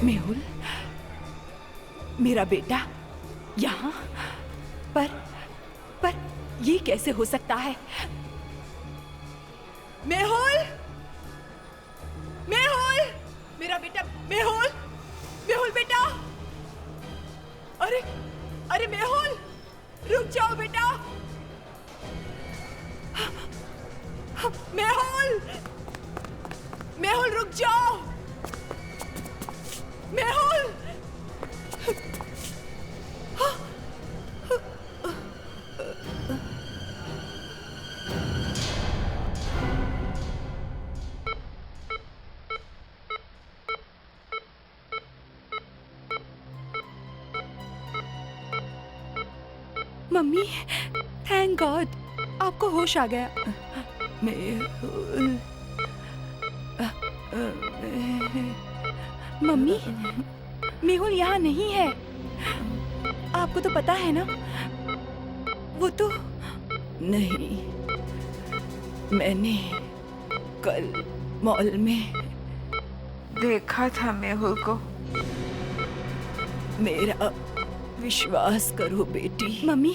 मेहुल, मेरा बेटा यहाँ पर ये कैसे हो सकता है? मेहुल, मेहुल, मेरा बेटा मेहुल, मेहुल बेटा, अरे अरे मेहुल, रुक जाओ बेटा, मेहुल, मेहुल रुक जाओ, मेहुल। मम्मी, थैंक गॉड आपको होश आ गया। मेहुल, मम्मी, मेहुल यहाँ नहीं है। आपको तो पता है ना, वो तो नहीं। मैंने कल मॉल में देखा था मेहुल को। मेरा विश्वास करो बेटी। मम्मी,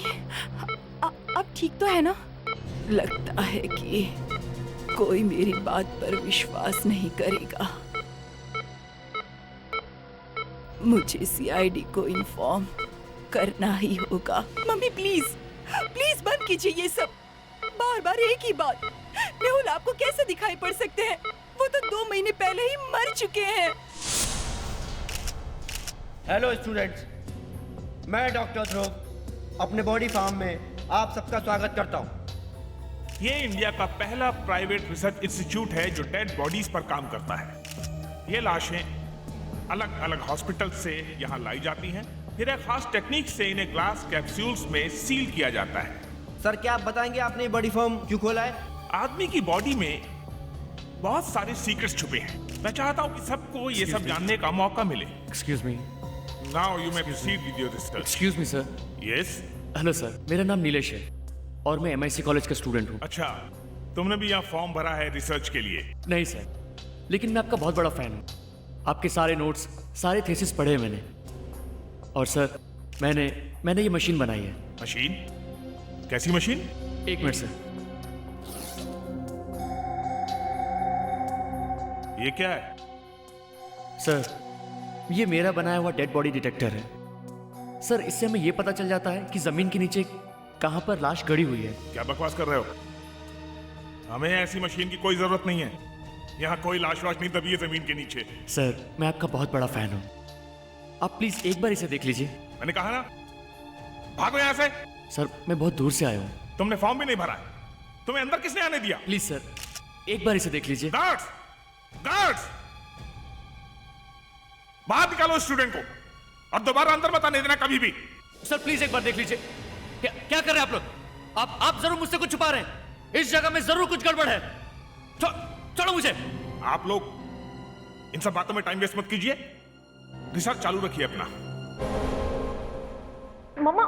अब ठीक तो है ना? लगता है कि कोई मेरी बात पर विश्वास नहीं करेगा। मुझे सीआईडी को इन्फॉर्म करना ही होगा। मम्मी प्लीज, प्लीज बंद कीजिए ये सब। बार बार एक ही बात। मेहुल आपको कैसे दिखाई पड़ सकते हैं? वो तो 2 महीने पहले ही मर चुके हैं। हेलो स्टूडेंट्स, मैं डॉक्टर ध्रुव अपने बॉडी फार्म में आप सबका स्वागत करता हूँ। ये इंडिया का पहला प्राइवेट रिसर्च इंस्टीट्यूट है जो डेड बॉडीज पर काम करता है। ये लाशें अलग अलग हॉस्पिटल से यहाँ लाई जाती हैं, फिर एक खास टेक्निक से इन्हें ग्लास कैप्सूल्स में सील किया जाता है। सर, क्या आप बताएंगे आपने बॉडी फार्म क्यों खोला है? आदमी की बॉडी में बहुत सारे सीक्रेट्स छुपे हैं। मैं चाहता हूँ कि सबको ये सब जानने का मौका मिले। Excuse me. Now you may proceed with your research. Excuse me sir. Yes. Hello sir, मेरा नाम नीलेश है और मैं MIC कॉलेज का स्टूडेंट हूँ। अच्छा, तुमने भी यहाँ फॉर्म भरा है रिसर्च के लिए? नहीं सर, लेकिन मैं आपका बहुत बड़ा फैन हूँ। आपके सारे नोट्स, सारे थीसिस पढ़े हैं मैंने। और सर, मैंने ये मशीन बनाई है। मशीन? कैसी मशीन? एक मिनट सर। ये क्या है? सर, ये मेरा बनाया हुआ डेड बॉडी डिटेक्टर है। सर, इससे हमें ये पता चल जाता है कि जमीन के नीचे कहां पर लाश गड़ी हुई है। क्या बकवास कर रहे हो? हमें ऐसी मशीन की कोई जरूरत नहीं है। यहाँ कोई लाश वाश नहीं दबी है जमीन के नीचे। सर, मैं आपका बहुत बड़ा फैन हूँ। आप प्लीज एक बार इसे देख लीजिए। मैंने कहा ना, भागो यहाँ से। सर, मैं बहुत दूर से आया हूँ। तुमने फॉर्म भी नहीं भरा है। तुम्हें अंदर किसने आने दिया? प्लीज सर, एक बार इसे देख लीजिए। गार्ड्स, गार्ड्स, बाहर निकालो स्टूडेंट को और दोबारा अंदर मत आने देना कभी भी। सर प्लीज एक बार देख लीजिए। क्या कर रहे हैं आप लोग? आप जरूर मुझसे कुछ छुपा रहे हैं। इस जगह में जरूर कुछ गड़बड़ है। छोड़ो मुझे। आप लोग इन सब बातों में टाइम वेस्ट मत कीजिए, रिसर्च चालू रखिए अपना। मम्मा,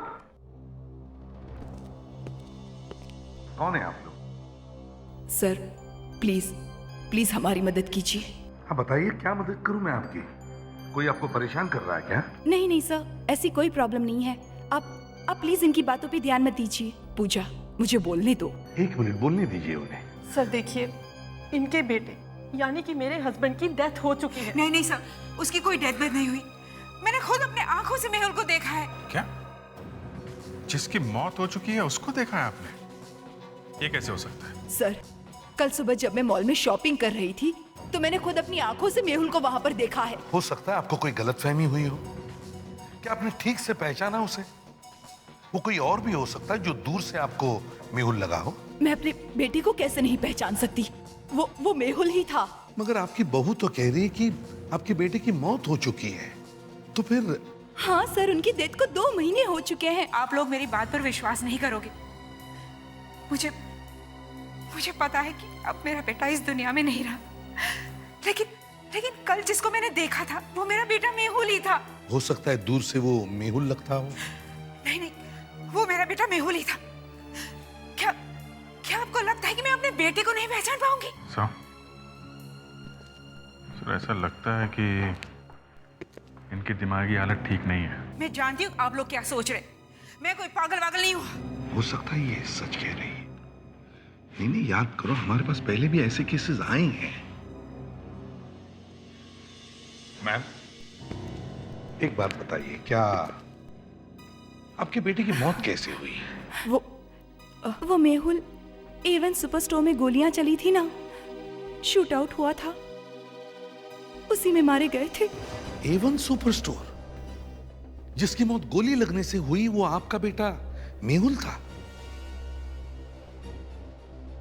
कौन है आप लोग? सर प्लीज, प्लीज हमारी मदद कीजिए। हाँ बताइए, क्या मदद करूं मैं आपकी? कोई आपको परेशान कर रहा है क्या? नहीं नहीं सर, ऐसी कोई प्रॉब्लम नहीं है। आप प्लीज इनकी बातों पे ध्यान मत दीजिए। पूजा, मुझे बोलने दो। 1 मिनट बोलने दीजिए उन्हें। सर देखिए, इनके बेटे यानी कि मेरे हस्बैंड की डेथ हो चुकी है। नहीं नहीं सर, उसकी कोई डेथ बेथ नहीं हुई। मैंने खुद अपने आंखों से मेहुल को देखा है। क्या? जिसकी मौत हो चुकी है उसको देखा है आपने? ये कैसे हो सकता है? सर, कल सुबह जब मैं मॉल में शॉपिंग कर रही थी तो मैंने खुद अपनी आंखों से मेहुल को वहां पर देखा है। हो सकता है आपको कोई गलतफहमी हुई हो। क्या आपने ठीक से पहचाना उसे? वो कोई और भी हो सकता है जो दूर से आपको मेहुल लगा हो। मैं अपने बेटे को कैसे नहीं पहचान सकती? वो मेहुल ही था। मगर आपकी बहू तो कह रही है कि आपके बेटे की मौत हो चुकी है, तो फिर? हाँ सर, उनकी डेथ को 2 महीने हो चुके हैं। आप लोग मेरी बात पर विश्वास नहीं करोगे। मुझे पता है कि अब मेरा बेटा इस दुनिया में नहीं रहा, लेकिन कल जिसको मैंने देखा था वो मेरा बेटा मेहुल ही था। हो सकता है दूर से वो मेहुल लगता हो। नहीं, वो मेरा बेटा मेहुल ही था। क्या आपको लगता है कि मैं अपने बेटे को नहीं पहचान पाऊंगी? सर, ऐसा लगता है कि इनकी दिमागी हालत ठीक नहीं है। मैं जानती हूँ आप लोग क्या सोच रहे। मैं कोई पागल वागल नहीं हूँ। हो सकता है ये सच कह रही है। नहीं नहीं, याद करो, हमारे पास पहले भी ऐसे केसेस आए हैं। मैम, एक बात बताइए, क्या आपके बेटे की मौत कैसे हुई? वो मेहुल A1 सुपर स्टोर में गोलियां चली थी ना, शूट आउट हुआ था, उसी में मारे गए थे। A1 सुपर स्टोर, जिसकी मौत गोली लगने से हुई, वो आपका बेटा मेहुल था?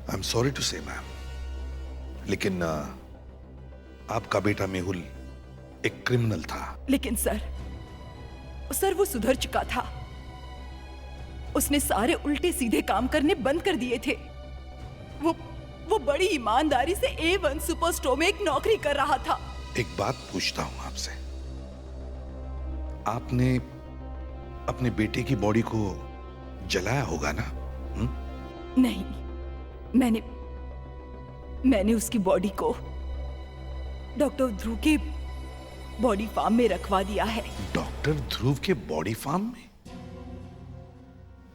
आई एम सॉरी टू से मैम, लेकिन आपका बेटा मेहुल एक क्रिमिनल था। लेकिन सर वो सुधर चुका था। उसने सारे उल्टे सीधे काम करने बंद कर दिए थे। वो बड़ी ईमानदारी से A1 सुपर स्टोर में एक नौकरी कर रहा था। एक बात पूछता हूं आपसे, आपने अपने बेटे की बॉडी को जलाया होगा ना? नहीं, मैंने उसकी बॉडी को डॉक्टर ध्रुव के बॉडी फार्म में रखवा दिया है। डॉक्टर ध्रुव के बॉडी फार्म में?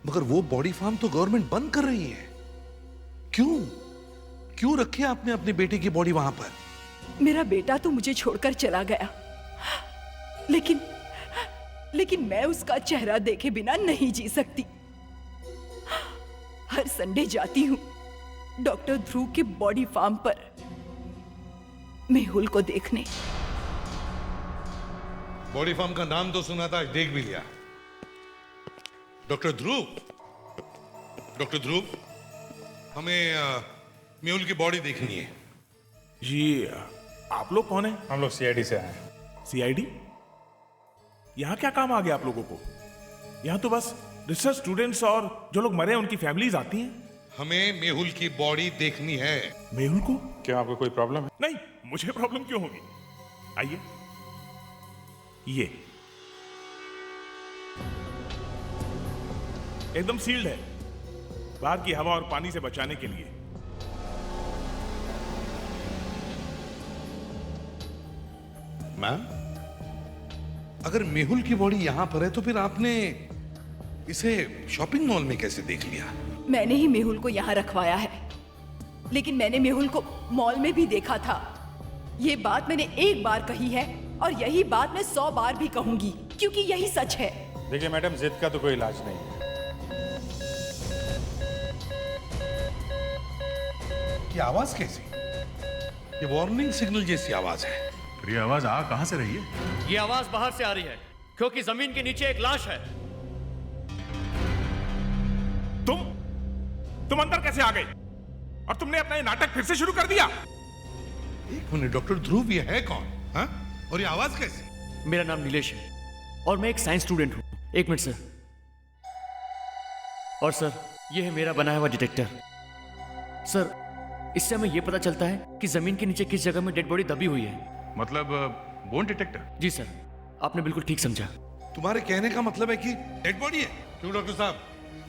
मगर वो बॉडी फार्म तो गवर्नमेंट बंद कर रही है। क्यों रखी आपने अपने बेटे की बॉडी वहां पर? मेरा बेटा तो मुझे छोड़कर चला गया, लेकिन मैं उसका चेहरा देखे बिना नहीं जी सकती। हर संडे जाती हूँ डॉक्टर ध्रुव के बॉडी फार्म पर मेहुल को देखने। बॉडी फार्म का नाम तो सुना था, देख भी लिया। डॉक्टर ध्रुव, हमें मेहुल की बॉडी देखनी है। जी, आप लोग कौन हैं? हम लोग CID से आए हैं। CID? यहाँ क्या काम आ गया आप लोगों को? यहाँ तो बस रिसर्च स्टूडेंट्स और जो लोग मरे हैं उनकी फैमिलीज आती हैं। हमें मेहुल की बॉडी देखनी है। मेहुल को? क्या आपको कोई प्रॉब्लम है? नहीं, मुझे प्रॉब्लम क्यों होगी? आइए, ये एकदम सील्ड है, बाहर की हवा और पानी से बचाने के लिए। मैम, अगर मेहुल की बॉडी यहां पर है तो फिर आपने इसे शॉपिंग मॉल में कैसे देख लिया? मैंने ही मेहुल को यहाँ रखवाया है, लेकिन मैंने मेहुल को मॉल में भी देखा था। ये बात मैंने एक बार कही है और यही बात मैं 100 बार भी कहूंगी, क्योंकि यही सच है। देखिए मैडम, जिद का तो कोई इलाज नहीं है। ये आवाज कैसी? ये वार्निंग सिग्नल जैसी आवाज है। फिर ये आवाज आ कहां से रही है? ये आवाज बाहर से आ रही है, क्योंकि जमीन के नीचे एक लाश है। तुम अंदर कैसे आ गए? और तुमने अपना ये नाटक फिर से शुरू कर दिया? एक मिनट, डॉक्टर ध्रुव ये है कौन? हाँ? और ये आवाज कैसी? मेरा नाम नीलेश है और मैं एक साइंस स्टूडेंट हूँ। एक मिनट सर। और सर, ये है मेरा बनाया हुआ डिटेक्टर। सर, इससे हमें यह पता चलता है कि जमीन के नीचे किस जगह में डेड बॉडी दबी हुई है। मतलब बोन डिटेक्टर? जी सर, आपने बिल्कुल ठीक समझा। तुम्हारे कहने का मतलब है कि डेड बॉडी है? क्यों डॉक्टर साहब,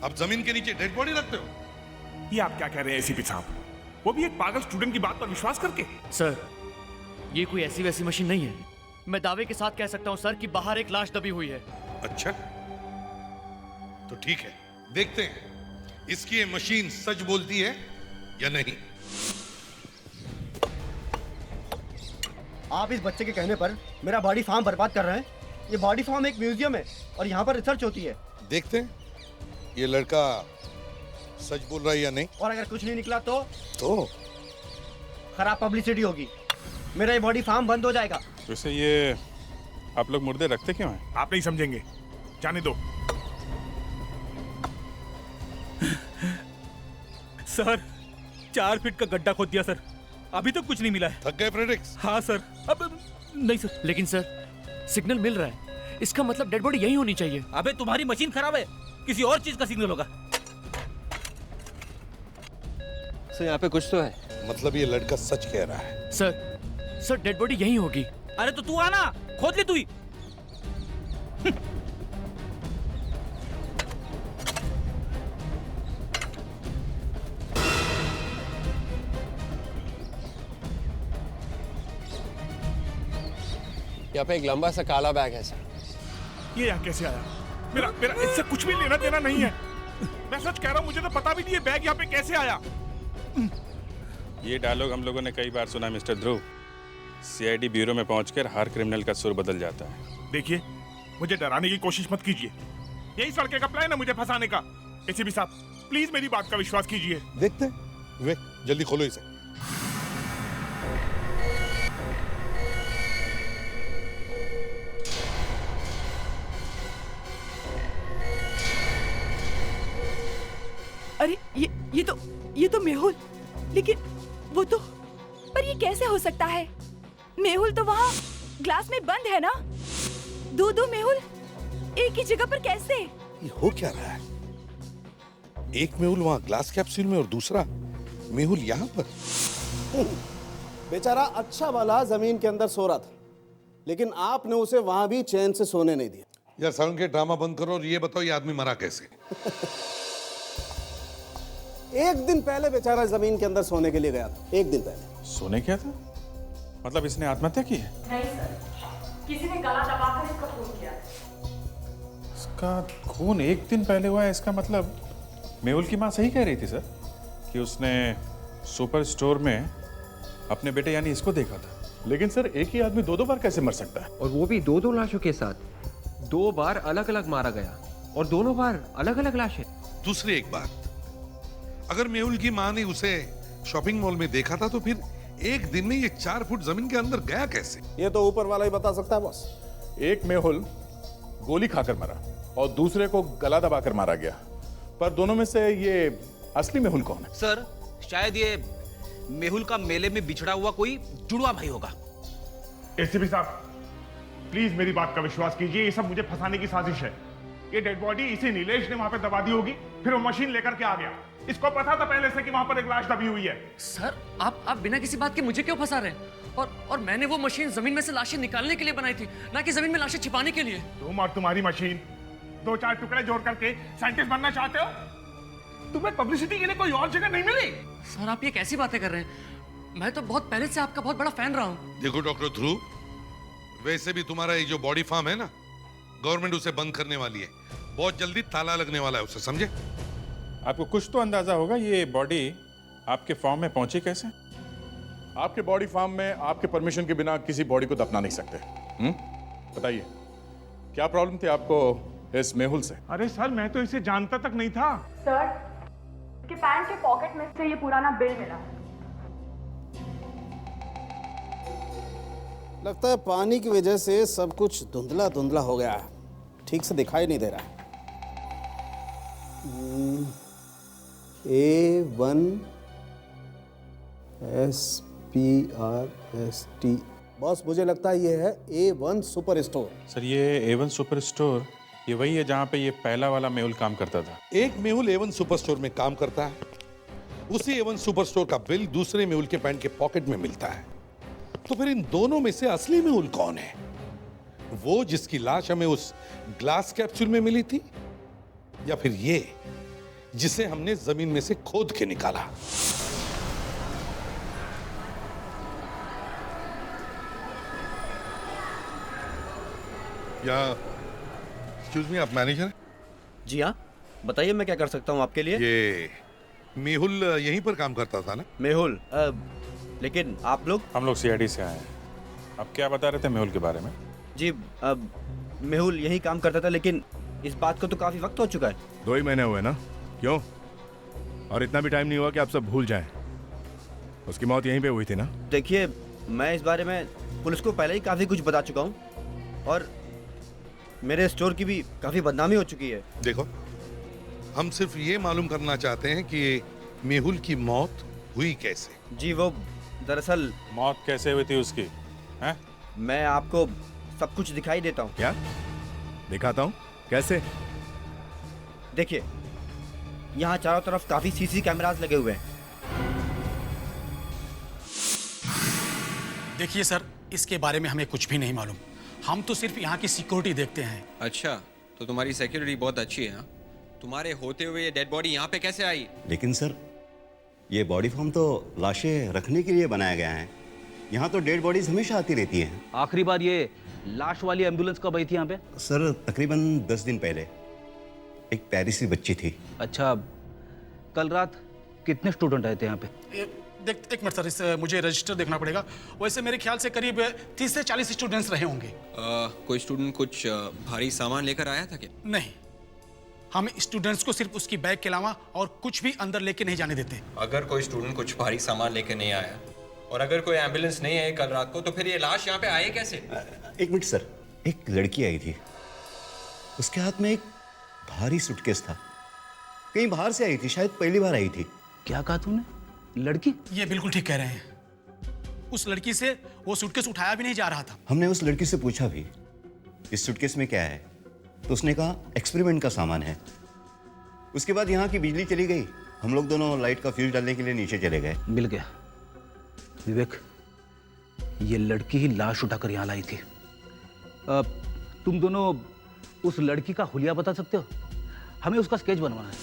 आप जमीन के नीचे डेड बॉडी रखते हो? ये आप क्या कह रहे हैं ACP साहब? वो भी एक पागल स्टूडेंट की बात पर विश्वास करके? सर, ये कोई ऐसी वैसी मशीन नहीं है। मैं दावे के साथ कह सकता हूं सर कि बाहर एक लाश दबी हुई है। अच्छा, तो ठीक है, देखते हैं इसकी ये मशीन सच बोलती है या नहीं। आप इस बच्चे के कहने पर मेरा बॉडी फार्म बर्बाद कर रहे हैं। ये बॉडी फार्म एक म्यूजियम है और यहाँ पर रिसर्च होती है। देखते हैं ये लड़का सच बोल रहा है या नहीं। और अगर कुछ नहीं निकला तो खराब पब्लिसिटी होगी, मेरा ये बॉडी फार्म बंद हो जाएगा। वैसे ये आप लोग मुर्दे रखते क्यों हैं? आप नहीं समझेंगे, जाने दो। सर, 4 फीट का गड्ढा खोद दिया सर, अभी तो कुछ नहीं मिला है। थक गए फ्रेडरिक्स? हाँ सर। अब नहीं सर। लेकिन सर, सिग्नल मिल रहा है, इसका मतलब डेड बॉडी यही होनी चाहिए। अबे तुम्हारी मशीन खराब है, किसी और चीज का सिग्नल होगा। सर, यहाँ पे कुछ तो है। मतलब ये लड़का सच कह रहा है। सर डेड बॉडी यही होगी। अरे तो तू आना, खोद ले तू ही। यहाँ पे एक लंबा सा काला बैग है सर। ये यहाँ कैसे आया? मेरा मेरा इससे कुछ भी लेना देना नहीं है। मैं सच कह रहा हूँ, मुझे तो पता भी नहीं ये बैग यहाँ पे कैसे आया। ये डायलॉग हम लोगों ने कई बार सुना मिस्टर ध्रुव। सीआईडी ब्यूरो में पहुंचकर हर क्रिमिनल का सुर बदल जाता है। देखिए, मुझे डराने की कोशिश मत कीजिए। यही इस लड़के का प्लान है मुझे फंसाने का। एसीपी साहब, प्लीज मेरी बात का विश्वास कीजिए। देखते हैं। विवेक, जल्दी खोलो इसे। अरे ये तो मेहुल, लेकिन वो तो, पर ये कैसे हो सकता है? मेहुल तो वहाँ ग्लास में बंद है ना। दो मेहुल एक ही जगह पर कैसे? ये हो क्या रहा है? एक मेहुल वहां ग्लास कैप्सूल में और दूसरा मेहुल यहाँ पर। बेचारा अच्छा वाला जमीन के अंदर सो रहा था, लेकिन आपने उसे वहां भी चैन से सोने नहीं दिया। यार साउंड के ड्रामा बंद करो और ये बताओ ये आदमी मरा कैसे? एक दिन पहले बेचारा जमीन के अंदर सोने के लिए गया था। एक दिन पहले। सोने क्या था? मतलब इसने आत्महत्या की है? नहीं सर, किसी ने गला दबाकर इसका खून किया। इसका खून एक दिन पहले हुआ है, इसका मतलब मेहुल की माँ सही कह रही थी सर कि उसने सुपर स्टोर में अपने बेटे यानी इसको देखा था। लेकिन सर, एक ही आदमी दो बार कैसे मर सकता है? और वो भी दो लाशों के साथ। 2 बार अलग अलग मारा गया और दोनों बार अलग अलग लाशें। दूसरी एक बात, अगर मेहुल की माँ ने उसे शॉपिंग मॉल में देखा था तो फिर एक दिन में ये 4 फुट जमीन के अंदर गया कैसे? ये तो ऊपर वाला ही बता सकता है बॉस। एक मेहुल गोली खाकर मरा और दूसरे को गला दबाकर मारा गया, पर दोनों में से ये असली मेहुल कौन है? सर, शायद ये मेहुल का मेले में बिछड़ा हुआ कोई जुड़वा भाई होगा। एसीपी साहब, प्लीज मेरी बात का विश्वास कीजिए। ये सब मुझे फंसाने की साजिश है। ये डेड बॉडी इसी नीलेश ने वहां पे दबा दी होगी, फिर वो मशीन लेकर के आ गया। इसको पता था पहले से कि वहां पर एक लाश दबी हुई है। सर, आप बिना किसी बात के मुझे क्यों फंसा रहे हैं? और मैंने वो मशीन जमीन में से लाशें निकालने के लिए बनाई थी, ना कि जमीन में लाशें छिपाने के लिए। तुम और तुम्हारी मशीन 2-4 टुकड़े जोड़ करके साइंटिस्ट बनना चाहते हो? तुम्हें पब्लिसिटी के लिए कोई और जगह नहीं मिली? सर, आप ये कैसी बातें कर रहे हैं? मैं तो बहुत पहले से आपका बहुत बड़ा फैन रहा हूँ। देखो डॉक्टर ध्रुव, वैसे भी तुम्हारा ये जो बॉडी फार्म है ना, गवर्नमेंट उसे बंद करने वाली है। बहुत जल्दी ताला लगने वाला है उसे, समझे? आपको कुछ तो अंदाजा होगा ये बॉडी आपके फॉर्म में पहुंची कैसे? आपके बॉडी फार्म में आपके परमिशन के बिना किसी बॉडी को दफना नहीं सकते। बताइए, क्या प्रॉब्लम थी आपको इस मेहुल से? अरे सर, मैं तो इसे जानता तक नहीं था। सर, इसके पैंट के पॉकेट में से ये पुराना बिल मिला। लगता है पानी की वजह से सब कुछ धुंधला धुंधला हो गया है, ठीक से दिखाई नहीं दे रहा है। A1 SPRST। बॉस, मुझे लगता है ये है A1 सुपर स्टोर। सर, ये A1 सुपर स्टोर ये वही है जहाँ पे ये पहला वाला मेहुल काम करता था। एक मेहुल A1 सुपर स्टोर में काम करता है, उसी A1 सुपर स्टोर का बिल दूसरे मेहुल के पैंट के पॉकेट में मिलता है। तो फिर इन दोनों में से असली मेहुल कौन है? वो जिसकी लाश हमें उस ग्लास कैप्सूल में मिली थी, या फिर ये जिसे हमने जमीन में से खोद के निकाला? या एक्सक्यूज मी, आप मैनेजर हैं? जी हाँ, बताइए मैं क्या कर सकता हूँ आपके लिए। ये मेहुल यहीं पर काम करता था ना? मेहुल, लेकिन आप लोग? हम लोग सीआईडी से आए हैं। आप क्या बता रहे थे मेहुल के बारे में? जी, मेहुल यही काम करता था, लेकिन इस बात को तो काफी वक्त हो चुका है। 2 ही महीने हुए ना? क्यों? और इतना भी टाइम नहीं हुआ कि आप सब भूल जाएं। उसकी मौत यहीं पे हुई थी ना? देखिए, मैं इस बारे में पुलिस को पहले ही काफी कुछ बता चुका हूँ और मेरे स्टोर की भी काफी बदनामी हो चुकी है। देखो, हम सिर्फ ये मालूम करना चाहते हैं कि मेहुल की मौत हुई कैसे। जी, वो दरअसल मौत कैसे हुई थी उसकी? हैं? मैं आपको सब कुछ दिखाई देता हूँ। क्या दिखाता हूँ? कैसे? देखिए, यहाँ चारों तरफ काफी सीसी कैमरास लगे हुए हैं। देखिए सर, इसके बारे में हमें कुछ भी नहीं मालूम। हम तो सिर्फ यहाँ की सिक्योरिटी देखते हैं। अच्छा, तो तुम्हारी सिक्योरिटी बहुत अच्छी है? हाँ? तुम्हारे होते हुए ये डेड बॉडी यहाँ पे कैसे आई? लेकिन सर, ये बॉडी फार्म तो लाशें रखने के लिए बनाया गया है, यहाँ तो डेड बॉडीज हमेशा आती रहती हैं। आखिरी बार ये लाश वाली एम्बुलेंस कब आई थी यहाँ पे? सर तकरीबन 10 दिन पहले एक पेरिसी बच्ची थी। अच्छा, कल रात कितने स्टूडेंट आए थे यहाँ पे? एक मिनट सर, इस मुझे रजिस्टर देखना पड़ेगा। वैसे मेरे ख्याल से करीब 30 से 40 स्टूडेंट्स रहे होंगे। कोई स्टूडेंट कुछ भारी सामान लेकर आया था क्या? नहीं, हम स्टूडेंट्स को सिर्फ उसकी बैग के अलावा और कुछ भी अंदर लेके नहीं जाने देते। अगर कोई स्टूडेंट कुछ भारी सामान लेकर नहीं आया और अगर कोई एम्बुलेंस नहीं आई कल रात को, तो फिर ये लाश यहाँ पे आई कैसे? एक मिनट सर, एक लड़की आई थी, उसके हाथ में एक भारी सूटकेस था। कहीं बाहर से आई थी, शायद पहली बार आई थी। क्या कहा तूने? लड़की? ये बिल्कुल ठीक कह रहे हैं। उस लड़की से वो सूटकेस उठाया भी नहीं जा रहा था। हमने उस लड़की से पूछा भी इस सूटकेस में क्या है, तो उसने कहा एक्सपेरिमेंट का सामान है। उसके बाद यहाँ की बिजली चली गई, हम लोग दोनों लाइट का फ्यूज डालने के लिए नीचे चले गए। मिल गया। विवेक, ये लड़की ही लाश उठाकर यहाँ लाई थी। तुम दोनों उस लड़की का हुलिया बता सकते हो? हमें उसका स्केच बनवाना है।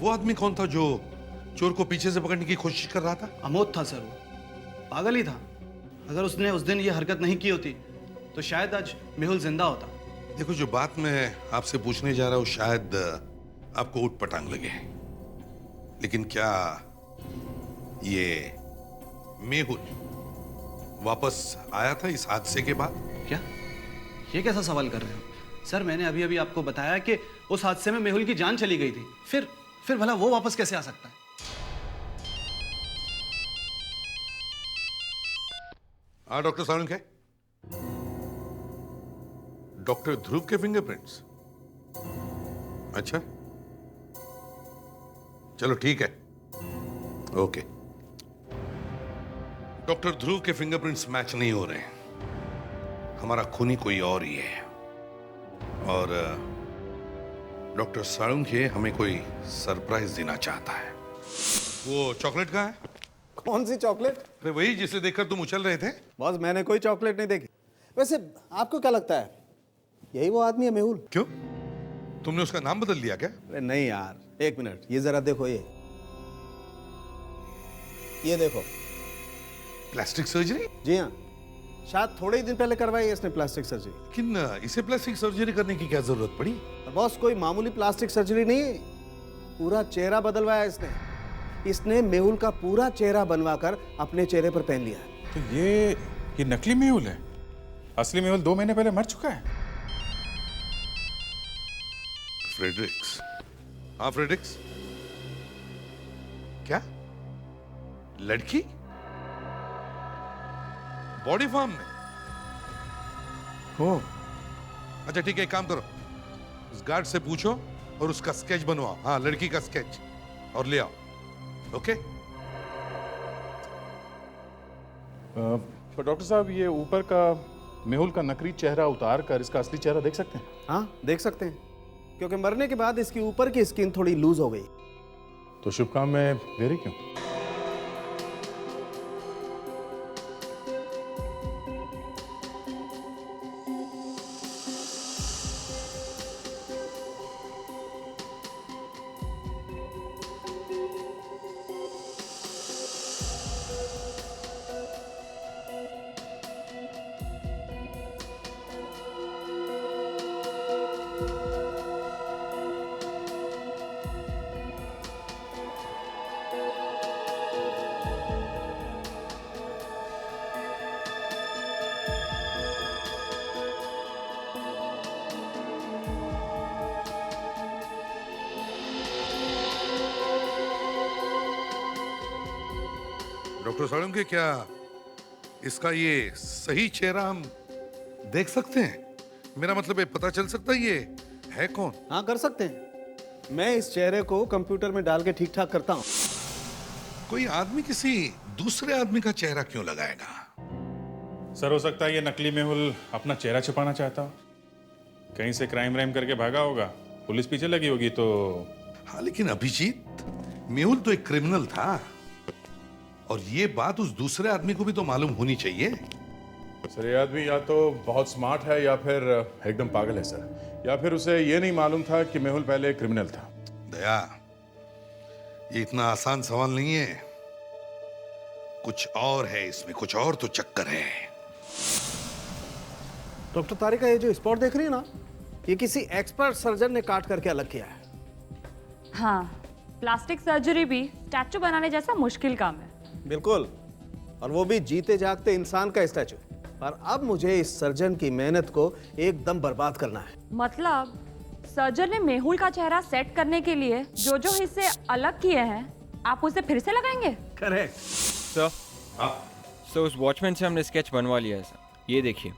वो आदमी कौन था जो चोर को पीछे से पकड़ने की कोशिश कर रहा था? अमोद था सर, वो पागल ही था। अगर उसने उस दिन ये हरकत नहीं की होती तो शायद आज मेहुल जिंदा होता। देखो, जो बात मैं आपसे पूछने जा रहा हूं शायद आपको ऊट पटांग लगे, लेकिन क्या ये मेहुल वापस आया था इस हादसे के बाद? क्या ये कैसा सवाल कर रहे हो सर? मैंने अभी अभी आपको बताया कि उस हादसे में मेहुल की जान चली गई थी। फिर भला वो वापस कैसे आ सकता है? हाँ डॉक्टर सालुंखे, डॉक्टर ध्रुव के फिंगरप्रिंट्स? अच्छा, चलो ठीक है, ओके। डॉक्टर ध्रुव के फिंगरप्रिंट्स मैच नहीं हो रहे हैं, हमारा खूनी कोई और ही है। और डॉक्टर सालुंखे हमें कोई सरप्राइज देना चाहता है। वो चॉकलेट कहाँ है? कौन सी चॉकलेट? अरे वही जिसे देखकर तुम उछल रहे थे। बॉस, मैंने कोई चॉकलेट नहीं देखी। वैसे आपको क्या लगता है, यही वो आदमी है मेहुल? क्यों, तुमने उसका नाम बदल लिया क्या? अरे नहीं यार, एक मिनट, ये जरा देखो, ये देखो। Plastic surgery? जी हाँ, शायद थोड़े ही दिन पहले करवाई है इसने प्लास्टिक सर्जरी। लेकिन इसे प्लास्टिक सर्जरी करने की क्या जरूरत पड़ी? बॉस, कोई मामूली प्लास्टिक सर्जरी नहीं, पूरा चेहरा बदलवाया इसने मेहुल का पूरा चेहरा बनवाकर अपने चेहरे पर पहन लिया है। तो ये नकली मेहुल है? असली मेहुल 2 महीने पहले मर चुका है। फ्रेडरिक्स? हाँ फ्रेडरिक्स, क्या लड़की बॉडी फार्म में? हो, अच्छा ठीक है, एक काम करो, उस गार्ड से पूछो और उसका स्केच बनवाओ। हाँ, लड़की का स्केच, और ले आओ। ओके? तो डॉक्टर साहब, ये ऊपर का मेहुल का नकली चेहरा उतार कर इसका असली चेहरा देख सकते हैं? हाँ, देख सकते हैं, क्योंकि मरने के बाद इसकी ऊपर की स्किन थोड़ी लूज हो गई। तो शुभ काम में देरी क्यों? डॉक्टर सालुंखे, क्या इसका ये सही चेहरा हम देख सकते हैं? मेरा मतलब है, पता चल सकता है ये है कौन? हाँ, कर सकते हैं। मैं इस चेहरे को कंप्यूटर में डाल के ठीक ठाक करता हूँ। कोई आदमी किसी दूसरे आदमी का चेहरा क्यों लगाएगा? सर हो सकता है ये नकली मेहुल अपना चेहरा छुपाना चाहता हो, कहीं से क्राइम व्राइम करके भागा होगा, पुलिस पीछे लगी होगी तो। हाँ लेकिन अभिजीत, मेहुल तो एक क्रिमिनल था और ये बात उस दूसरे आदमी को भी तो मालूम होनी चाहिए। सर ये आदमी या तो बहुत स्मार्ट है या फिर एकदम पागल है सर, या फिर उसे ये नहीं मालूम था कि मेहुल पहले क्रिमिनल था। दया, ये इतना आसान सवाल नहीं है, कुछ और है इसमें, कुछ और तो चक्कर है। डॉक्टर तारिका, ये जो स्पॉट देख रही है ना, ये किसी एक्सपर्ट सर्जन ने काट करके अलग किया है। हाँ, प्लास्टिक सर्जरी भी स्टैचू बनाने जैसा मुश्किल काम है। बिल्कुल, और वो भी जीते जागते इंसान का स्टैचू। पर अब मुझे इस सर्जन की मेहनत को एकदम बर्बाद करना है। मतलब सर्जन ने मेहुल का चेहरा सेट करने के लिए जो जो हिस्से अलग किए हैं, आप उसे फिर से लगाएंगे? Correct sir. सर उस वॉचमैन से हमने स्केच बनवा लिया है सर, ये देखिए।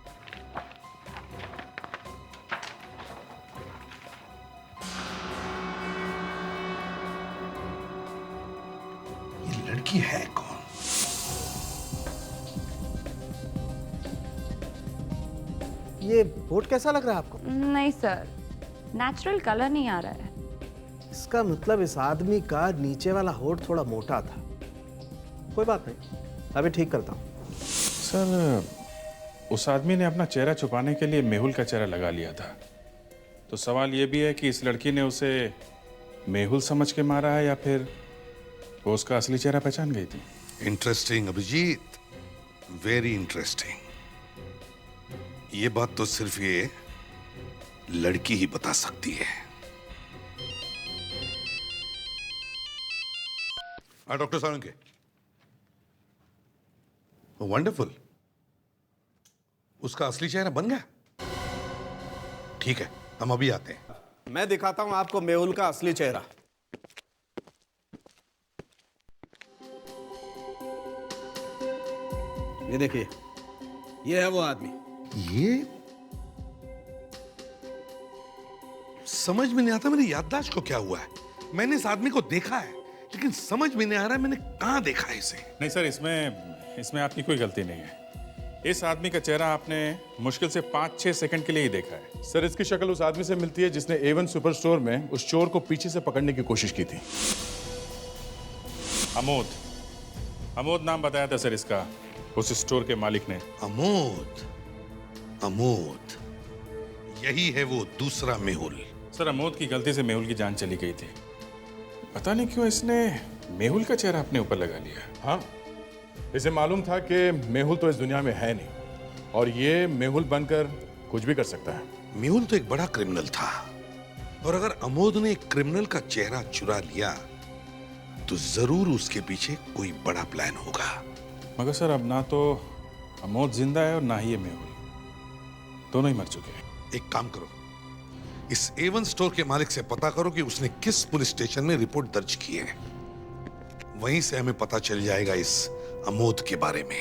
ये लड़की है कौन? ये बोट कैसा लग रहा है आपको? नहीं सर, नेचुरल कलर नहीं आ रहा है। इसका मतलब इस आदमी का नीचे वाला होठ थोड़ा मोटा था। कोई बात नहीं, अभी ठीक करता हूँ। सर उस आदमी ने अपना चेहरा छुपाने के लिए मेहुल का चेहरा लगा लिया था, तो सवाल ये भी है कि इस लड़की ने उसे मेहुल समझ के मारा है या फिर वो उसका असली चेहरा पहचान गई थी। Interesting Abhijit, very interesting. ये बात तो सिर्फ ये लड़की ही बता सकती है। डॉक्टर सालुंके, वंडरफुल, उसका असली चेहरा बन गया। ठीक है, हम अभी आते हैं। मैं दिखाता हूं आपको मेहुल का असली चेहरा। ये देखिए, ये है वो आदमी। ये समझ में नहीं आता मेरी याददाश्त को क्या हुआ है। मैंने इस आदमी को देखा है लेकिन समझ में नहीं आ रहा है मैंने कहां देखा है इसे। नहीं सर, इसमें आपकी कोई गलती नहीं है। इस आदमी का चेहरा आपने मुश्किल से 5-6 सेकंड के लिए ही देखा है। सर इसकी शक्ल उस आदमी से मिलती है जिसने A1 सुपर स्टोर में उस चोर को पीछे से पकड़ने की कोशिश की थी। अमोद नाम बताया था सर इसका, उस स्टोर के मालिक ने। अमोद, यही है वो दूसरा मेहुल। सर अमोद की गलती से मेहुल की जान चली गई थी, पता नहीं क्यों इसने मेहुल का चेहरा अपने ऊपर लगा लिया। हाँ, इसे मालूम था कि मेहुल तो इस दुनिया में है नहीं और ये मेहुल बनकर कुछ भी कर सकता है। मेहुल तो एक बड़ा क्रिमिनल था और अगर अमोद ने एक क्रिमिनल का चेहरा चुरा लिया तो जरूर उसके पीछे कोई बड़ा प्लान होगा। मगर सर अब ना तो अमोद जिंदा है और ना ही ये मेहुल, दोनों ही मर चुके हैं। एक काम करो, इस A1 स्टोर के मालिक से पता करो कि उसने किस पुलिस स्टेशन में रिपोर्ट दर्ज की है। वहीं से हमें पता चल जाएगा इस अमोद के बारे में।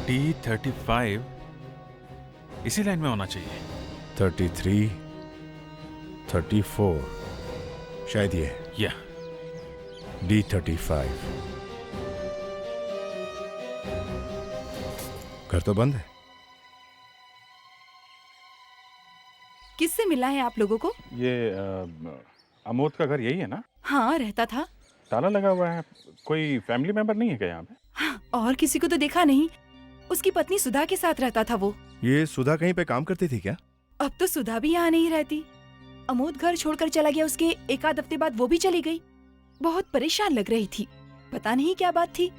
D35 इसी लाइन में होना चाहिए। 33, 34 शायद ये या D35। घर तो बंद है। किससे मिला है आप लोगों को? ये अमोद का घर यही है ना? हाँ, रहता था। ताला लगा हुआ है, कोई फैमिली मेंबर नहीं है क्या यहाँ पे? हाँ, और किसी को तो देखा नहीं। उसकी पत्नी सुधा के साथ रहता था वो। ये सुधा कहीं पे काम करती थी क्या? अब तो सुधा भी यहाँ नहीं रहती। अमोद घर छोड़कर चला गया, उसके एक आध हफ्ते बाद वो भी चली गई। बहुत परेशान लग रही थी, पता नहीं क्या बात थी।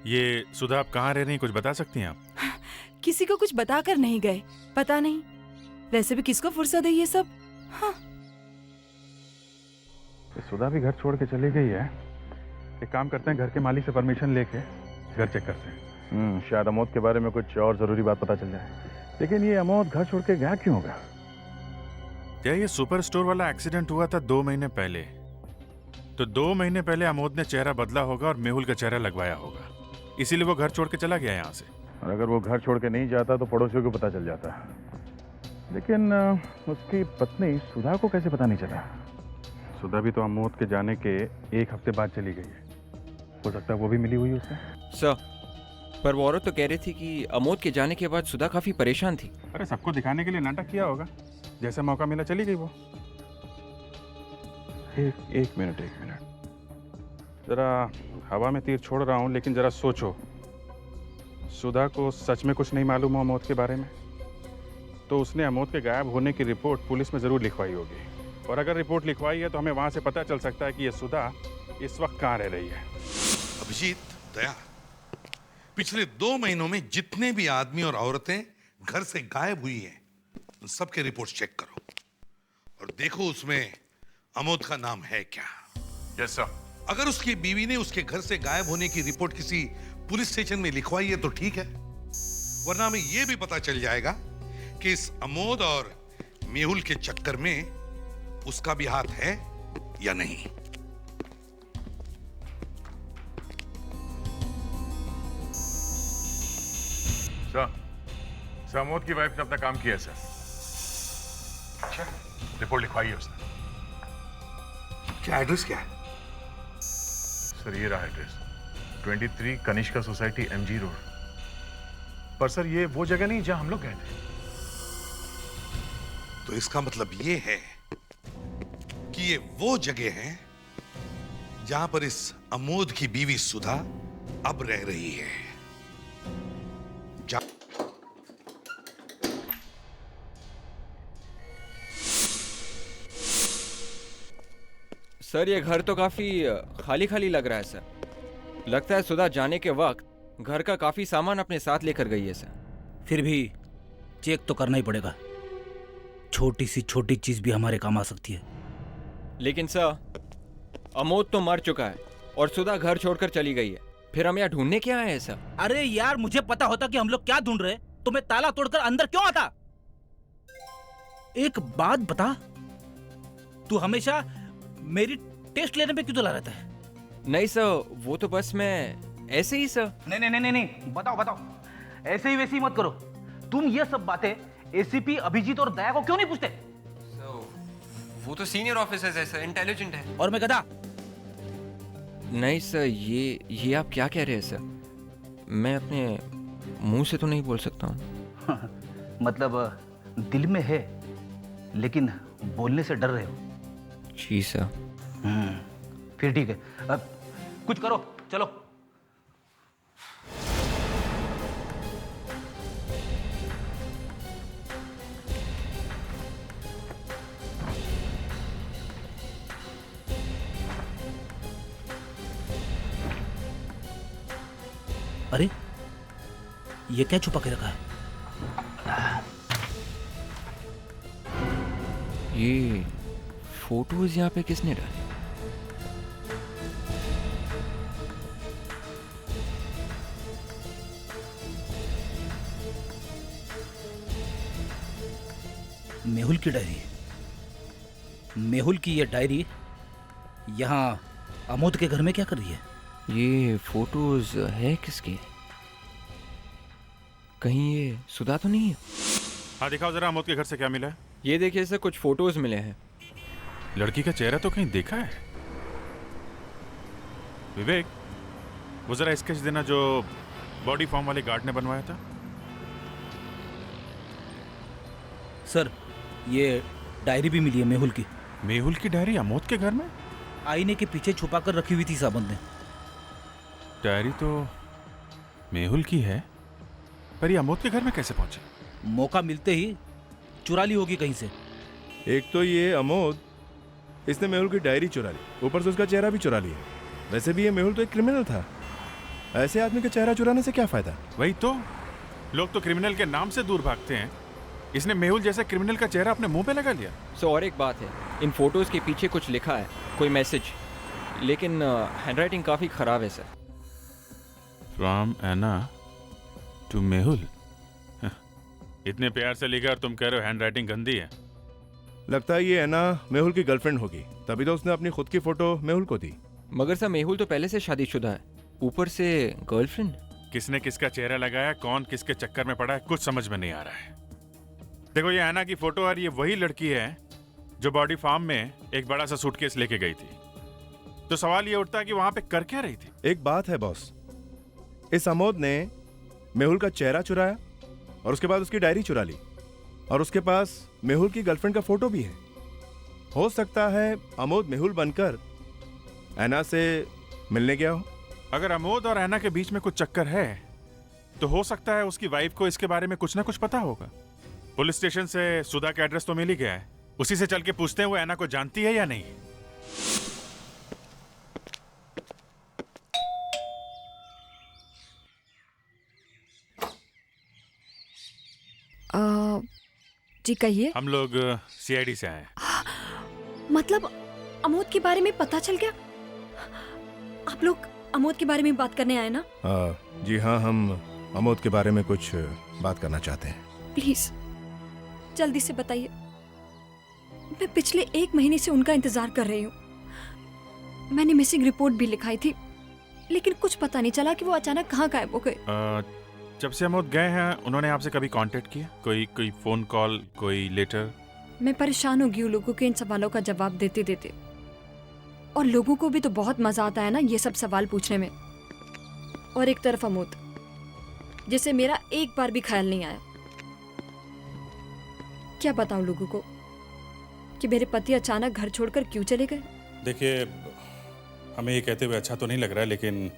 ये सुधा आप कहाँ रह रही, कुछ बता सकती हैं आप? किसी को कुछ बताकर नहीं गए, पता नहीं। वैसे भी किसको फुर्सत है ये सब। हाँ। सुधा भी घर छोड़ के चली गई है। एक काम करते हैं, घर के मालिक से परमिशन लेके घर चेक करते हैं। शायद अमोद के बारे में कुछ और जरूरी बात पता चल जाए। लेकिन ये अमोद घर छोड़ के गया क्यों होगा? क्या ये सुपर स्टोर वाला एक्सीडेंट हुआ था 2 महीने पहले? तो 2 महीने पहले अमोद ने चेहरा बदला होगा और मेहुल का चेहरा लगवाया होगा, इसीलिए वो घर छोड़ के चला गया यहाँ से। और अगर वो घर छोड़ के नहीं जाता तो पड़ोसियों को पता चल जाता। लेकिन उसकी पत्नी सुधा को कैसे पता नहीं चला? सुधा भी तो अमोद के जाने के 1 हफ्ते बाद चली गई है। हो सकता है वो भी मिली हुई उससे। सर, पर वो औरत तो कह रही थी कि अमोद के जाने के बाद सुधा काफी परेशान थी। अरे सबको दिखाने के लिए नाटक किया होगा, जैसे मौका मिला चली गई वो। एक मिनट जरा हवा में तीर छोड़ रहा हूँ, लेकिन जरा सोचो, सुधा को सच में कुछ नहीं मालूम हो अमोद के बारे में, तो उसने अमोद के गायब होने की रिपोर्ट पुलिस में जरूर लिखवाई होगी। और अगर रिपोर्ट लिखवाई है तो हमें वहां से पता चल सकता है कि ये सुधा इस वक्त कहाँ रह रही है। अभिजीत, दया, पिछले 2 महीनों में जितने भी आदमी और औरतें घर से गायब हुई हैं, उन सबके रिपोर्ट चेक करो और देखो उसमें अमोद का नाम है क्या। Yes sir. अगर उसकी बीवी ने उसके घर से गायब होने की रिपोर्ट किसी पुलिस स्टेशन में लिखवाई है तो ठीक है, वरना हमें यह भी पता चल जाएगा कि इस अमोद और मेहुल के चक्कर में उसका भी हाथ है या नहीं। सर, अमोद की वाइफ ने अपना काम किया सर। अच्छा, रिपोर्ट लिखवाई है उसने। क्या एड्रेस क्या है? सर ये रहा address, 23 Kanishka society, MG road. पर सर ये वो जगह नहीं जहां हम लोग गए थे। तो इसका मतलब ये है कि ये वो जगह है जहां पर इस अमोद की बीवी सुधा अब रह रही है। सर, ये घर तो काफी खाली खाली लग रहा है सर। लगता है सुधा जाने के वक्त घर का काफी सामान अपने साथ लेकर गई है सर। फिर भी चेक तो करना ही पड़ेगा, छोटी सी छोटी चीज भी हमारे काम आ सकती है। लेकिन सर, अमोद तो मर चुका है और सुधा घर छोड़कर चली गई है, फिर हम यहाँ ढूंढने क्या आए हैं सर? अरे यार, मुझे पता होता कि हम लोग क्या ढूंढ रहे तो मैं ताला तोड़कर अंदर क्यों आता। एक बात बता, तू हमेशा मेरी टेस्ट लेने पे क्यों तुला रहता है? नहीं सर, वो तो बस मैं ऐसे ही सर। नहीं, बताओ, ऐसे ही वैसे ही मत करो। तुम ये सब बातें एसीपी अभिजीत और दया को क्यों नहीं पूछते? वो तो सीनियर ऑफिसर्स है सर, इंटेलिजेंट है। और मैं गधा? नहीं सर, ये आप क्या कह रहे हैं सर? मैं अपने मुंह से तो नहीं बोल सकता हूँ। मतलब दिल में है, लेकिन बोलने से डर रहे हो। जी सर। फिर ठीक है, अब कुछ करो, चलो। अरे ये क्या छुपा के रखा है? ये फोटोज यहाँ पे किसने डाली? मेहुल की डायरी। मेहुल की ये डायरी यहाँ अमोद के घर में क्या कर रही है? ये फोटोज है किसकी? कहीं ये सुधा तो नहीं है? हाँ दिखाओ जरा, अमोद के घर से क्या मिला है? ये देखिए सर, कुछ फोटोज मिले हैं। लड़की का चेहरा तो कहीं देखा है। विवेक, वो जरा स्केच देना जो बॉडी फॉर्म वाले गार्ड ने बनवाया था। सर, ये डायरी भी मिली है मेहुल की। मेहुल की डायरी अमोद के घर में? आईने के पीछे छुपा कर रखी हुई थी साबंत ने। डायरी तो मेहुल की है, पर ये अमोद के घर में कैसे पहुंची? मौका मिलते ही चुरा ली होगी कहीं से। एक तो ये अमोद, इसने मेहुल की डायरी चुरा ली, ऊपर से उसका चेहरा भी चुरा लिया। वैसे भी ये मेहुल तो एक क्रिमिनल था, ऐसे आदमी का चेहरा चुराने से क्या फायदा? वही तो, लोग तो क्रिमिनल के नाम से दूर भागते हैं, इसने मेहुल जैसे क्रिमिनल का चेहरा अपने मुंह पे लगा लिया। सो और एक बात है, इन फोटोज के पीछे कुछ लिखा है, कोई मैसेज, लेकिन हैंडराइटिंग काफी खराब है sir. From Anna to Mehul. इतने प्यार से लिखा और तुम कह रहे हो हैंडराइटिंग गंदी है। लगता है ये एना मेहुल की गर्लफ्रेंड होगी, तभी तो उसने अपनी खुद की फोटो मेहुल को दी। मगर सर, मेहुल तो पहले से शादीशुदा है, ऊपर से गर्लफ्रेंड। किसने किसका चेहरा लगाया, कौन किसके चक्कर में पड़ा है, कुछ समझ में नहीं आ रहा है। देखो ये ऐना की फोटो और ये वही लड़की है जो बॉडी फार्म में एक बड़ा सा सूटकेस लेके गई थी। तो सवाल ये उठता है कि वहां पे कर क्या रही थी? एक बात है बॉस, इस अमोद ने मेहुल का चेहरा चुराया और उसके बाद उसकी डायरी चुरा ली और उसके पास मेहुल की गर्लफ्रेंड का फोटो भी है। हो सकता है अमोद मेहुल बनकर ऐना से मिलने गया हो। अगर अमोद और ऐना के बीच में कुछ चक्कर है तो हो सकता है उसकी वाइफ को इसके बारे में कुछ ना कुछ पता होगा। पुलिस स्टेशन से सुधा का एड्रेस तो मिल ही गया है, उसी से चल के पूछते हैं वो ऐना को जानती है या नहीं। जी कहिए। हम लोग सीआईडी से आए हैं। मतलब अमोद के बारे में पता चल गया? आप लोग अमोद के बारे में बात करने आए ना? जी हाँ, हम अमोद के बारे में कुछ बात करना चाहते हैं। प्लीज जल्दी से बताइए। मैं पिछले 1 महीने से उनका इंतजार कर रही हूँ। मैंने मिसिंग रिपोर्ट भी लिखाई थी, लेकिन कुछ पता नहीं चला कि वो अचानक कहाँ गायब हो गए। जब से अमोद गए हैं उन्होंने आपसे कभी कांटेक्ट किया? कोई फोन कॉल, कोई लेटर? मैं परेशान हो गई हूँ लोगों के इन सवालों का जवाब देते देते, और लोगों को भी तो बहुत मजा आता है ना ये सब सवाल पूछने में। और एक तरफ अमोद, जिसे मेरा एक बार भी ख्याल नहीं आया। क्या बताऊं लोगों को कि मेरे पति अचानक घर छोड़कर क्यों चले गए? देखिए, हमें ये कहते हुए अच्छा तो नहीं लग रहा है, लेकिन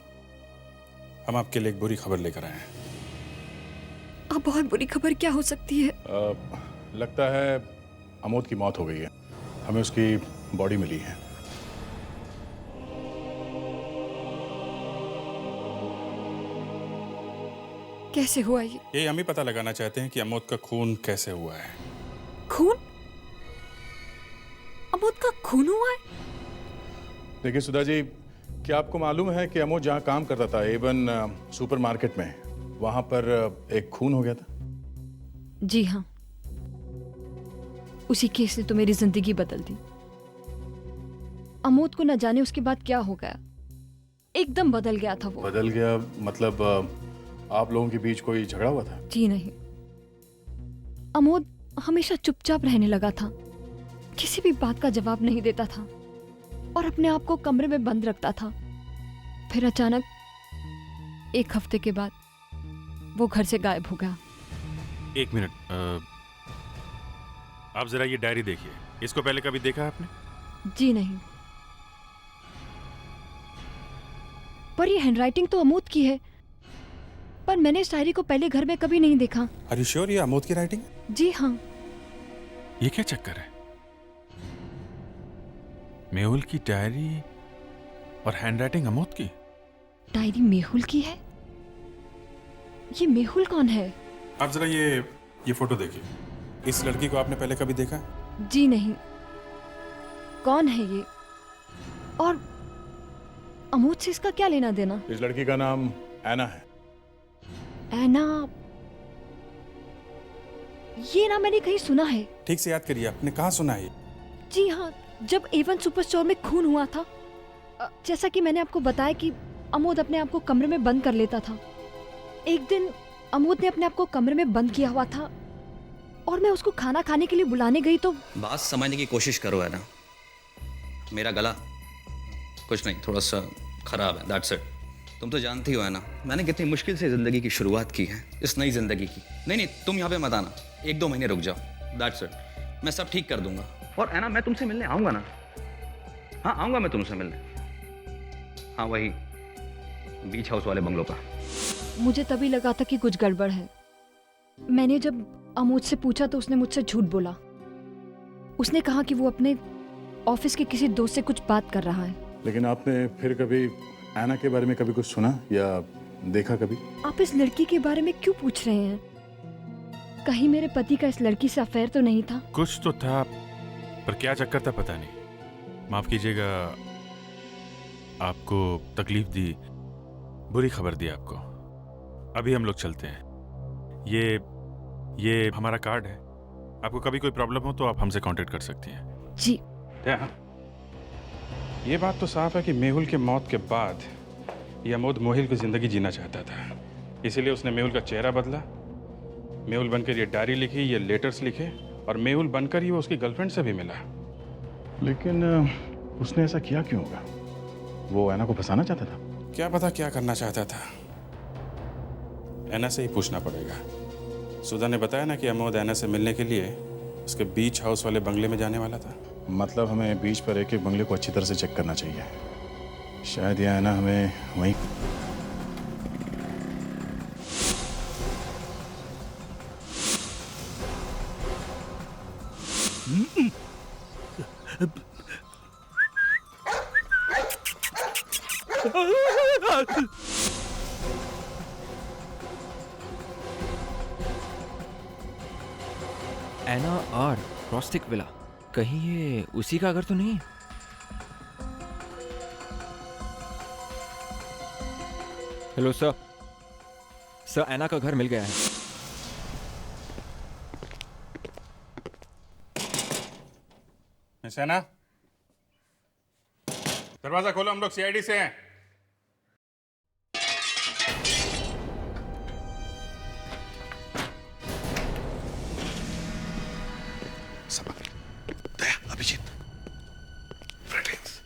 हम आपके लिए एक बुरी खबर लेकर आए हैं। अब बहुत बुरी खबर क्या हो सकती है? लगता है अमोद की मौत हो गई है। हमें उसकी बॉडी मिली है। कैसे हुआ ये? ये हम ही पता लगाना चाहते हैं कि अमोद का खून कैसे हुआ है। खून? अमोद का खून हुआ है? देखिए सुधा जी, क्या आपको मालूम है कि अमोद जहाँ काम करता था, एवन सुपरमार्केट में, वहां पर एक खून हो गया था? जी हाँ, उसी केस ने तो मेरी जिंदगी बदल दी। अमोद को न जाने उसके बाद क्या हो गया, एकदम बदल गया था वो। बदल गया मतलब आप लोगों के बीच कोई झगड़ा हुआ था? जी नहीं, अमोद हमेशा चुपचाप रहने लगा था, किसी भी बात का जवाब नहीं देता था और अपने आप को कमरे में बंद रखता था। फिर अचानक 1 हफ्ते के बाद वो घर से गायब हो गया। 1 मिनट, आप जरा ये डायरी देखिए। इसको पहले कभी देखा आपने? जी नहीं, पर ये हैंडराइटिंग तो अमोद की है, पर मैंने इस डायरी को पहले घर में कभी नहीं देखा। आर यू श्योर ये अमोद की राइटिंग? जी हाँ। ये क्या चक्कर है? मेहुल की डायरी और हैंडराइटिंग अमोद की? डायरी मेहुल की है? ये मेहुल कौन है? आप जरा ये फोटो देखिए। इस लड़की को आपने पहले कभी देखा? जी नहीं, कौन है ये और अमोद से इसका क्या लेना देना? इस लड़की का नाम ऐना है। ऐना? ये नाम मैंने कहीं सुना है। ठीक से याद करिए, आपने कहाँ सुना है? जी हाँ, जब एवन सुपर स्टोर में खून हुआ था, जैसा कि मैंने आपको बताया कि अमोद अपने आप को कमरे में बंद कर लेता था। एक दिन अमोद ने अपने आप को कमरे में बंद किया हुआ था और मैं उसको खाना खाने के लिए बुलाने गई तो। बात समझने की कोशिश करो है ना, मेरा गला कुछ नहीं, थोड़ा सा खराब है, दैट्स इट। तुम तो जानती हो है ना, मैंने कितनी मुश्किल से जिंदगी की शुरुआत की है, इस नई जिंदगी की। नहीं, तुम यहाँ पे मत आना, 1-2 महीने रुक जाओ, दैट्स इट। मैं सब ठीक कर दूंगा। और है ना, मैं तुमसे मिलने आऊंगा ना। हाँ, आऊंगा मैं तुमसे मिलने। हाँ, वही बीच हाउस वाले बंगलों का। मुझे तभी लगा था कि कुछ गड़बड़ है। मैंने जब अमोद से पूछा तो उसने मुझसे झूठ बोला। उसने कहा कि वो अपने ऑफिस के किसी दोस्त से कुछ बात कर रहा है। लेकिन आपने फिर कभी ऐना के बारे में कभी कुछ सुना या देखा कभी? आप इस लड़की के बारे में क्यों पूछ रहे हैं? कहीं मेरे पति का इस लड़की से अफेयर तो नहीं था? कुछ तो था, पर क्या चक्कर था पता नहीं। माफ कीजिएगा, आपको तकलीफ दी, बुरी खबर दी आपको। अभी हम लोग चलते हैं। ये हमारा कार्ड है, आपको कभी कोई प्रॉब्लम हो तो आप हमसे कांटेक्ट कर सकती हैं। जी। ये बात तो साफ है कि मेहुल के मौत के बाद ये अमोद मोहिल की जिंदगी जीना चाहता था, इसीलिए उसने मेहुल का चेहरा बदला मेहुल बनकर ये डायरी लिखी, ये लेटर्स लिखे, और मेहुल बनकर ही वो उसकी गर्लफ्रेंड से भी मिला। लेकिन उसने ऐसा किया क्यों होगा? वो ऐना को फंसाना चाहता था? क्या पता क्या करना चाहता था। ऐना से ही पूछना पड़ेगा। सुधा ने बताया ना कि अमोद ऐना से मिलने के लिए उसके बीच हाउस वाले बंगले में जाने वाला था। मतलब हमें बीच पर एक एक बंगले को अच्छी तरह से चेक करना चाहिए। शायद ये ऐना हमें वहीं एना आर रॉस्टिक विला, कहीं ये उसी का घर तो नहीं? हेलो सर, सर एना का घर मिल गया है। मिस ऐना, दरवाजा खोलो, हम लोग सीआईडी से हैं। अभिजीत, फ्रेंड्स,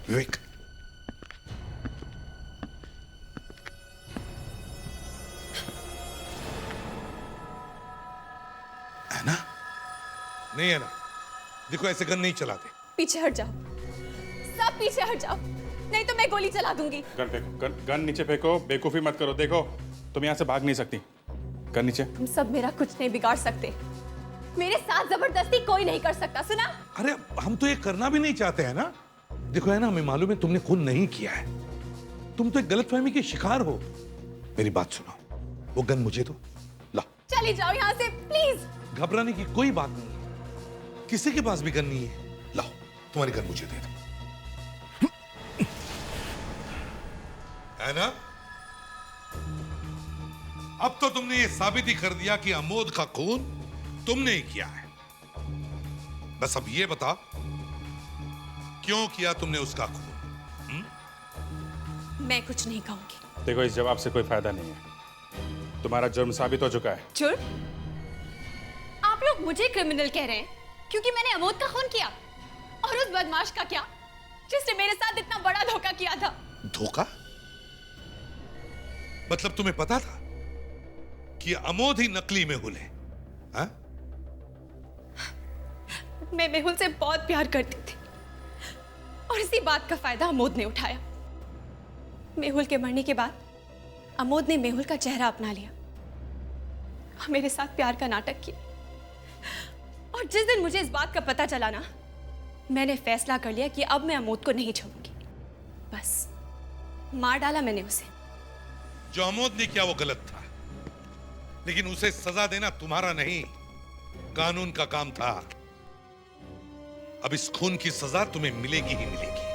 विवेक, ऐना? नहीं ऐना, देखो ऐसे गन नहीं चलाते। पीछे हट जाओ, सब पीछे हट जाओ, नहीं तो मैं गोली चला दूंगी। गन फेंको, गन नीचे फेंको, बेवकूफी मत करो। देखो तुम यहाँ से भाग नहीं सकती। गन नीचे। तुम सब मेरा कुछ नहीं बिगाड़ सकते। मेरे साथ जबरदस्ती कोई नहीं कर सकता, सुना? अरे हम तो ये करना भी नहीं चाहते हैं ना। देखो है ना, हमें मालूम है तुमने खून नहीं किया है, तुम तो एक गलतफहमी के शिकार हो। मेरी बात सुनो, वो गन मुझे दो, ला। चली जाओ यहाँ से प्लीज। घबराने की कोई बात नहीं है, किसी के पास भी गन नहीं है। लाओ, तुम्हारी गन मुझे दे दो। है ना? अब तो तुमने ये साबित ही कर दिया कि अमोद का खून तुमने ही किया है। बस अब ये बता, क्यों किया तुमने उसका खून? मैं कुछ नहीं कहूंगी। देखो इस जवाब से कोई फायदा नहीं है, तुम्हारा जुर्म साबित हो चुका है। जुर्म? आप लोग मुझे क्रिमिनल कह रहे हैं क्योंकि मैंने अमोद का खून किया, और उस बदमाश का क्या जिसने मेरे साथ इतना बड़ा धोखा किया था? धोखा? मतलब तुम्हें पता था कि अमोद ही नकली मेहुल है? हा? मैं मेहुल से बहुत प्यार करती थी और इसी बात का फायदा अमोद ने उठाया। मेहुल के मरने के बाद अमोद ने मेहुल का चेहरा अपना लिया और मेरे साथ प्यार का नाटक किया। और जिस दिन मुझे इस बात का पता चला ना, मैंने फैसला कर लिया कि अब मैं अमोद को नहीं छोड़ूंगी। बस मार डाला मैंने उसे। जो अमोद ने किया वो गलत था, लेकिन उसे सजा देना तुम्हारा नहीं, कानून का काम था। अब इस खून की सजा तुम्हें मिलेगी ही मिलेगी।